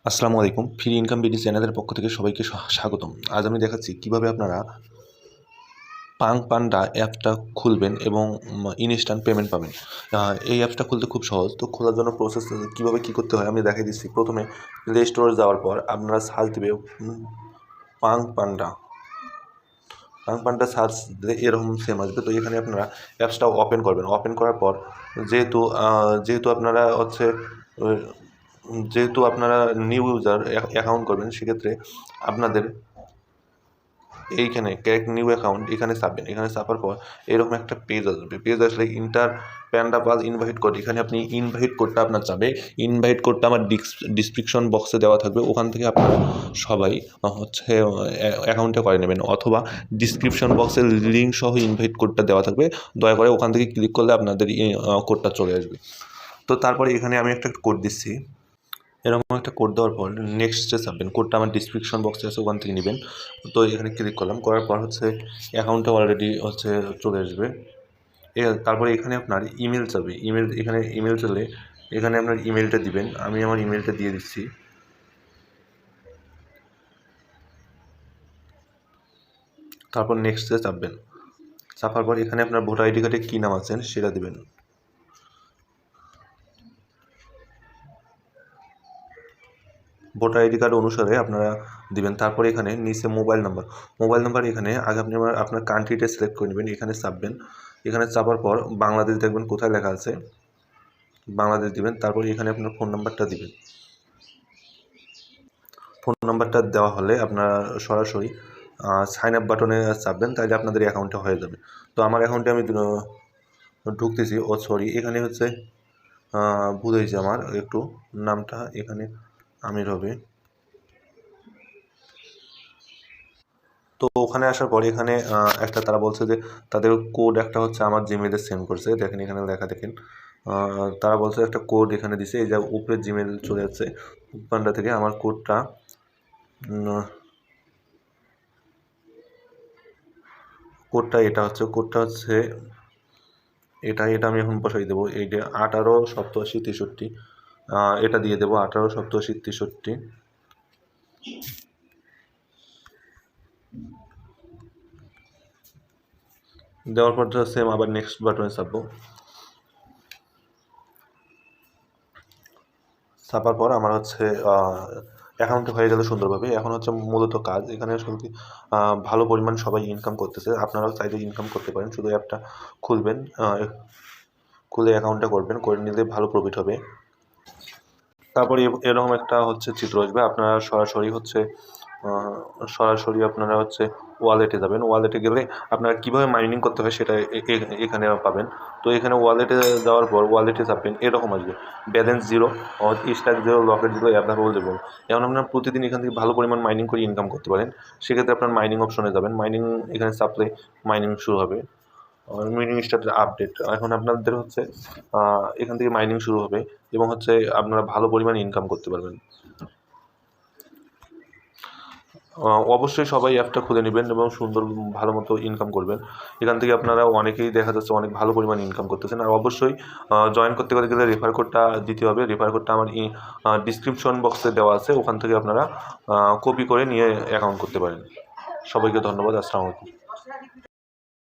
আসসালামু আলাইকুম। Free income BD চ্যানেলের পক্ষ থেকে সবাইকে স্বাগতম। আজ আমি দেখাচ্ছি কিভাবে আপনারা পান্ডা অ্যাপটা খুলবেন এবং ইনস্ট্যান্ট পেমেন্ট পাবেন। এই অ্যাপটা খুলতে খুব সহজ। তো খোলার জন্য প্রসেস কীভাবে কী করতে হয় আমি দেখিয়ে দিচ্ছি। প্রথমে প্লে স্টোরে যাওয়ার পর আপনারা সার্চ দেবে পান্ডা সার্চ দিলে এরকম সেম আসবে। তো এখানে আপনারা অ্যাপসটা ওপেন করবেন। ওপেন করার পর যেহেতু আপনারা যেহেতু আপনারা নিউ ইউজার অ্যাকাউন্ট করবেন, সেক্ষেত্রে আপনাদের এইখানে ক্যারেক্ট নিউ অ্যাকাউন্ট এখানে চাপবেন। এখানে চাপার পর এরকম একটা পেজ আসবে। পেজ আসলে inter panda pass invite code, এখানে আপনি ইনভাইট কোডটা আপনার চাবে। ইনভাইট কোডটা আমার ডিসক্রিপশন বক্সে দেওয়া থাকবে, ওখান থেকে আপনারা সবাই অ্যাকাউন্টটা করে নেবেন, অথবা ডিসক্রিপশন বক্সের লিঙ্ক সহ ইনভাইট কোডটা দেওয়া থাকবে। দয়া করে ওখান থেকে ক্লিক করলে আপনাদের কোডটা চলে আসবে। তো তারপরে এখানে আমি একটা কোড দিচ্ছি। এরকম একটা কোড দেওয়ার পর নেক্সটে চাপবেন। কোডটা আমার ডিসক্রিপশন বক্সে আছে, ওখান থেকে নেবেন। তো এখানে ক্লিক করলাম, করার পর অ্যাকাউন্টটা অলরেডি চলে আসবে। তারপরে এখানে আপনার ইমেল চাবে। এখানে ইমেল চলে, এখানে আপনার ইমেলটা দিবেন। আমি আমার ইমেলটা দিয়ে দিচ্ছি। তারপর নেক্সটে চাপবেন। চাপার পর এখানে আপনার ভোটার আইডি কার্ডে কী নাম আছেন সেটা দিবেন। ভোটার আইডি কার্ড অনুসারে আপনারা দিবেন। তারপরে এখানে নিচে মোবাইল নাম্বার এখানে আগে আপনি আপনার কান্ট্রিটা সিলেক্ট করে নেবেন। এখানে চাপবেন। এখানে চাপার পর বাংলাদেশ দেখবেন কোথায় লেখা আছে, বাংলাদেশ দিবেন। তারপরে এখানে আপনার ফোন নাম্বারটা দিবেন। ফোন নাম্বারটা দেওয়া হলে আপনারা সরাসরি সাইন আপ বাটনে চাপবেন, তাহলে আপনাদের অ্যাকাউন্টটা হয়ে যাবে। তো আমার অ্যাকাউন্টে আমি ঢুকতেছি। সরি, এখানে ভুল হয়েছে আমার একটু, নামটা এখানে আমির হবে। তো ওখানে আসার পর এখানে একটা তারা বলছে যে তাদের কোড একটা আমার জিমেলে সেন্ড করছে। দেখেন এখানে লেখা, দেখেন তারা বলছে একটা কোড এখানে দিছে। এই যে উপরে জিমেল চলে যাচ্ছে পান্ডা থেকে। আমার কোডটা এটা আমি এখন বসাই দেবো। এইটা 188763, এটা দিয়ে দেবো 188763। দেওয়ার পর সেম আবার নেক্সট বাটনে চাপবো। চাপার পর আমার অ্যাকাউন্টে হয়ে গেল সুন্দরভাবে। এখন মূলত কাজ এখানে ভালো পরিমাণ সবাই ইনকাম করতেছে। আপনারাও চাইলে ইনকাম করতে পারেন। শুধু অ্যাপটা খুলবেন, খুলে অ্যাকাউন্টটা করবেন, করে নিলে ভালো প্রফিট হবে। তারপরে এরকম একটা চিত্র আসবে। আপনারা সরাসরি আপনারা ওয়ালেটে যাবেন। ওয়ালেটে গেলে আপনারা কীভাবে মাইনিং করতে হয় সেটা এখানে পাবেন। তো এখানে ওয়ালেটে যাওয়ার পর ওয়ালেটে চাপবেন, এরকম আসবে ব্যালেন্স 0, স্ট্যাক 0, লকেট 0, অ্যাভেলেবল 0। এখন আপনারা প্রতিদিন এখান থেকে ভালো পরিমাণ মাইনিং করে ইনকাম করতে পারেন। সেক্ষেত্রে আপনার মাইনিং অপশনে যাবেন। মাইনিং এখানে চাপলে মাইনিং শুরু হবে। Mining start update. এখন আপনাদের এখান থেকে মাইনিং শুরু হবে এবং আপনারা ভালো পরিমাণ ইনকাম করতে পারবেন। অবশ্যই সবাই অ্যাপটা খুলে নেবেন এবং সুন্দর ভালো মতো ইনকাম করবেন। এখান থেকে আপনারা অনেকেই দেখা যাচ্ছে অনেক ভালো পরিমাণ ইনকাম করতেছেন। আর অবশ্যই জয়েন করতে গেলে রেফার কোডটা দিতে হবে। রেফার কোডটা আমার ডিসক্রিপশন বক্সে দেওয়া আছে, ওখান থেকে আপনারা কপি করে নিয়ে অ্যাকাউন্ট করতে পারেন। সবাইকে ধন্যবাদ। আসসালামু আলাইকুম।